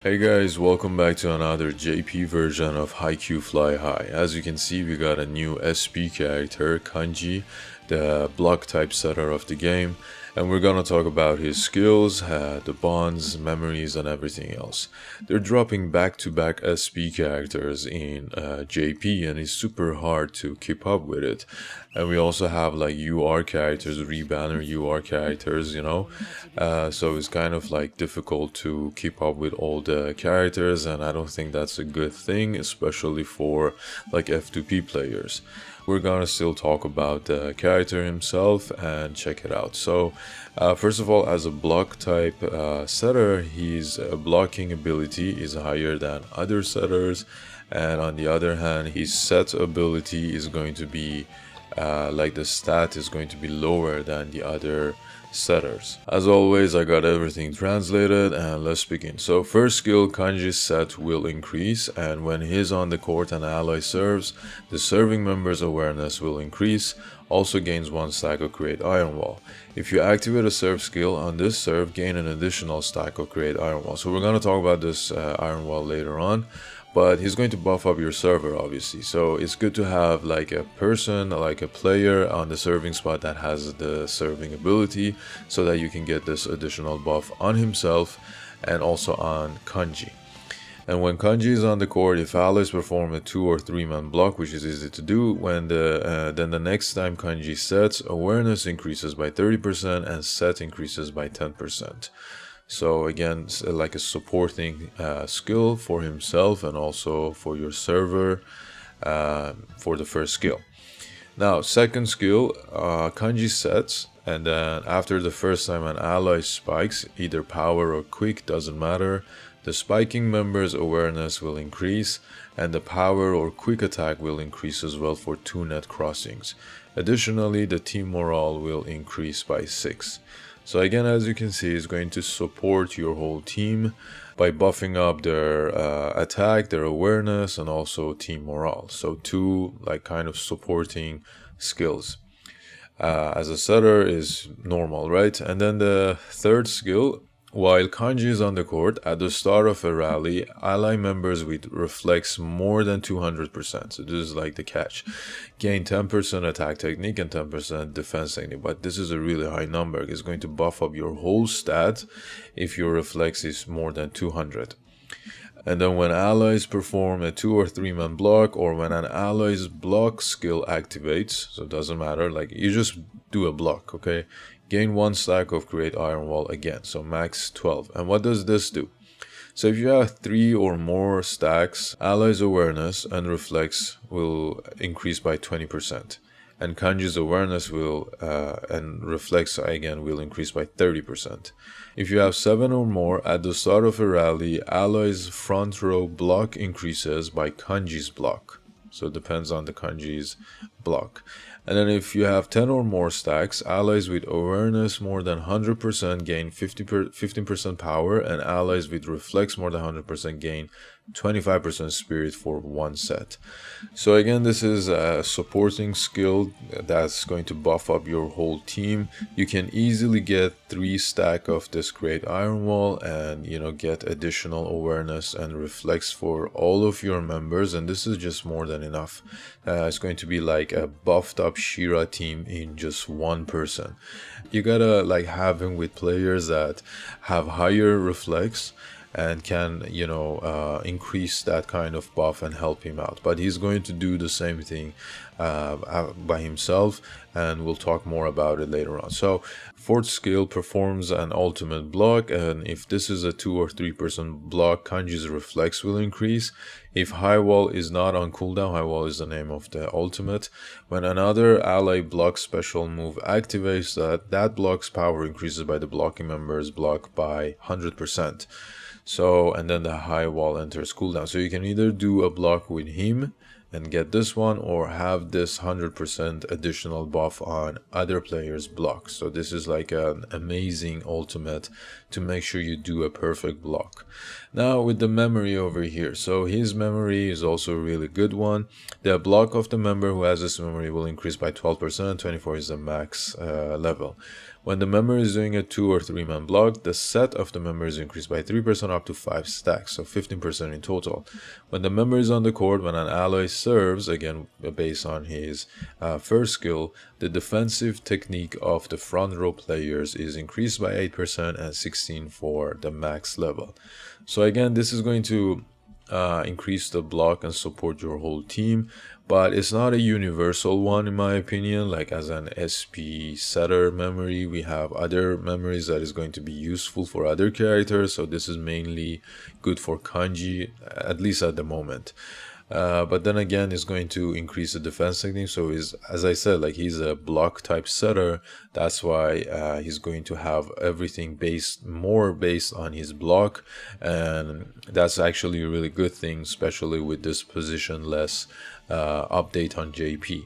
Hey guys, welcome back to another JP version of Haikyuu Fly High. As you can see, we got a new SP character, Kanji, the block type setter of the game, and we're gonna talk about his skills, the bonds, memories, and everything else. They're dropping back-to-back SP characters in JP, and it's super hard to keep up with it. And we also have like UR characters, rebanner UR characters, so it's kind of like difficult to keep up with all the characters, and I don't think that's a good thing, especially for like F2P players. We're gonna still talk about the character himself and check it out. So first of all, as a block type setter, his blocking ability is higher than other setters, and on the other hand, his set ability is going to be like the stat is going to be lower than the other setters. As always, I got everything translated, and let's begin. So first skill, Kanji's set will increase, and when he's on the court and ally serves, the serving member's awareness will increase, also gains 1 stack of Create Iron Wall. If you activate a serve skill on this serve, gain an additional stack of Create Iron Wall. So we're going to talk about this Iron Wall later on, but he's going to buff up your server obviously, so it's good to have like a person, like a player on the serving spot that has the serving ability, so that you can get this additional buff on himself and also on Kanji. And when Kanji is on the court, if allies perform a 2 or 3 man block, which is easy to do, then the next time Kanji sets, awareness increases by 30% and set increases by 10%. So again, like a supporting skill for himself and also for your server for the first skill. Now, second skill, Kanji sets, and then after the first time an ally spikes, either power or quick, doesn't matter, the spiking member's awareness will increase, and the power or quick attack will increase as well for 2 net crossings. Additionally, the team morale will increase by 6. So again, as you can see, it's going to support your whole team by buffing up their attack, their awareness, and also team morale. So 2 like kind of supporting skills. As a setter is normal, right? And then the third skill, while Kanji is on the court, at the start of a rally, ally members with reflex more than 200%, so this is like the catch, gain 10% attack technique and 10% defense technique, but this is a really high number. It's going to buff up your whole stat if your reflex is more than 200. And then when allies perform a 2 or 3 man block, or when an ally's block skill activates, so it doesn't matter, like you just do a block, okay? Gain 1 stack of Create Iron Wall again, so max 12. And what does this do? So if you have 3 or more stacks, allies awareness and reflex will increase by 20. And Kanji's awareness will and reflex again will increase by 30%. If you have 7 or more, at the start of a rally, allies front row block increases by Kanji's block. So it depends on the Kanji's block. And then if you have 10 or more stacks, allies with awareness more than 100% gain 15% power, and allies with reflex more than 100% gain 25% spirit for 1 set. So again, this is a supporting skill that's going to buff up your whole team. You can easily get 3 stack of this Create Iron Wall and get additional awareness and reflex for all of your members, and this is just more than enough. It's going to be like a buffed up Shira team in just 1 person. You gotta like have him with players that have higher reflex and can increase that kind of buff and help him out, but he's going to do the same thing by himself, and we'll talk more about it later on. So fourth skill, performs an ultimate block, and if this is a 2 or 3 person block, Kanji's reflex will increase. If High Wall is not on cooldown, High Wall is the name of the ultimate, when another ally block special move activates, that block's power increases by the blocking member's block by 100%. So, and then the High Wall enters cooldown. So you can either do a block with him and get this one, or have this 100% additional buff on other players' blocks. So this is like an amazing ultimate to make sure you do a perfect block. Now with the memory over here, so his memory is also a really good one. The block of the member who has this memory will increase by 12%, 24 is the max level. When the member is doing a 2 or 3 man block, the set of the member is increased by 3% up to 5 stacks, so 15% in total. When the member is on the court, when an ally serves, again based on his first skill, the defensive technique of the front row players is increased by 8% and 16 for the max level. So again, this is going to increase the block and support your whole team, but it's not a universal one in my opinion. Like as an SP setter memory, we have other memories that is going to be useful for other characters, so this is mainly good for Kanji, at least at the moment. But then again, it's going to increase the defense technique. So as I said, like he's a block type setter. That's why he's going to have everything more based on his block, and that's actually a really good thing, especially with this positionless update on JP.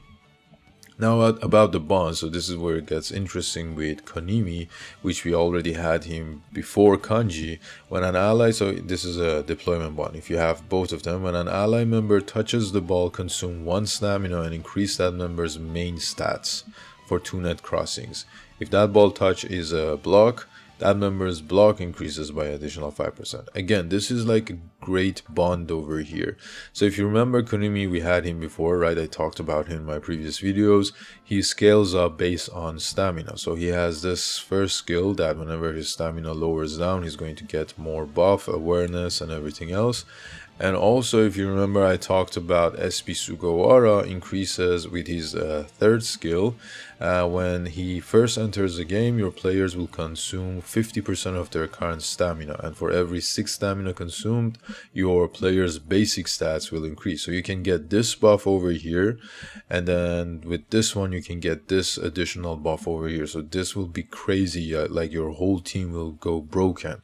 Now about the bond, so this is where it gets interesting with Konimi, which we already had him before Kanji. When an ally, so this is a deployment bond, if you have both of them, when an ally member touches the ball, consume 1 stamina and increase that member's main stats for 2 net crossings. If that ball touch is a block, that member's block increases by additional 5%. Again, this is like a great bond over here. So if you remember Konimi, we had him before, right? I talked about him in my previous videos. He scales up based on stamina. So he has this first skill that whenever his stamina lowers down, he's going to get more buff, awareness, and everything else. And also, if you remember, I talked about SP Sugawara increases with his third skill. When he first enters the game, your players will consume 50% of their current stamina, and for every 6 stamina consumed, your players' basic stats will increase. So you can get this buff over here, and then with this one you can get this additional buff over here. So this will be crazy, like your whole team will go broken.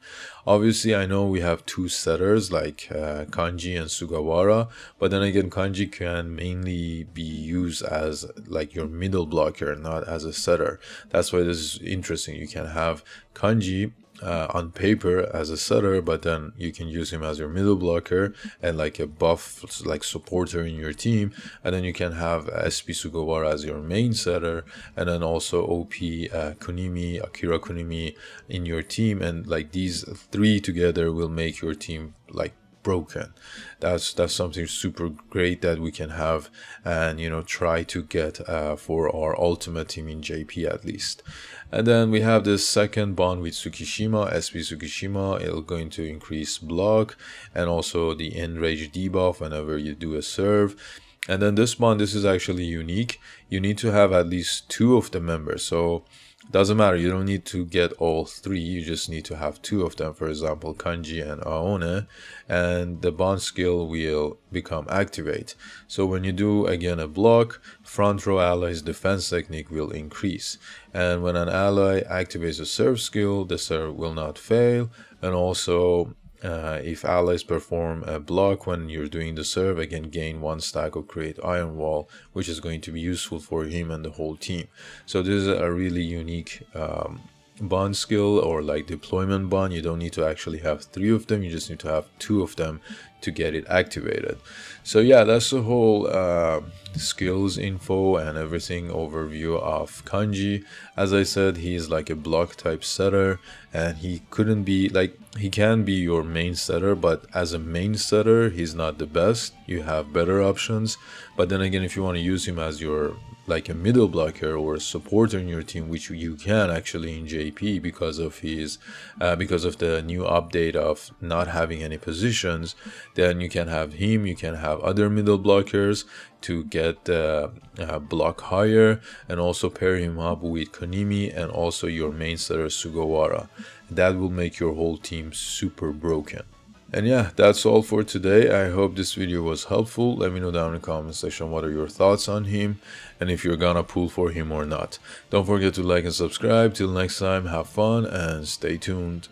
Obviously, I know we have 2 setters like Kanji and Sugawara, but then again, Kanji can mainly be used as like your middle blocker, not as a setter. That's why this is interesting. You can have Kanji on paper as a setter, but then you can use him as your middle blocker and like a buff like supporter in your team, and then you can have SP Sugawara as your main setter, and then also OP Kunimi, Akira Kunimi in your team, and like these 3 together will make your team like broken. That's something super great that we can have and try to get for our ultimate team in JP at least. And then we have this second bond with Tsukishima, SP Tsukishima. It's going to increase block and also the enrage debuff whenever you do a serve. And then this bond, this is actually unique. You need to have at least 2 of the members. So doesn't matter, you don't need to get all 3, you just need to have 2 of them, for example Kanji and Aone, and the bond skill will become activate. So when you do again a block, front row allies defense technique will increase, and when an ally activates a serve skill, the serve will not fail. And also if allies perform a block when you're doing the serve, again gain 1 stack of create iron wall, which is going to be useful for him and the whole team. So this is a really unique bond skill, or like deployment bond. You don't need to actually have 3 of them, you just need to have 2 of them to get it activated. So yeah, that's the whole skills info and everything overview of Kanji. As I said, he's like a block type setter, and he can be your main setter, but as a main setter he's not the best. You have better options, but then again, if you want to use him as your like a middle blocker or a supporter in your team, which you can actually in JP because of his because of the new update of not having any positions, then you can have him, you can have other middle blockers to get block higher, and also pair him up with Konimi and also your main setter Sugawara. That will make your whole team super broken. And yeah, that's all for today. I hope this video was helpful. Let me know down in the comment section what are your thoughts on him and if you're gonna pull for him or not. Don't forget to like and subscribe. Till next time, have fun and stay tuned.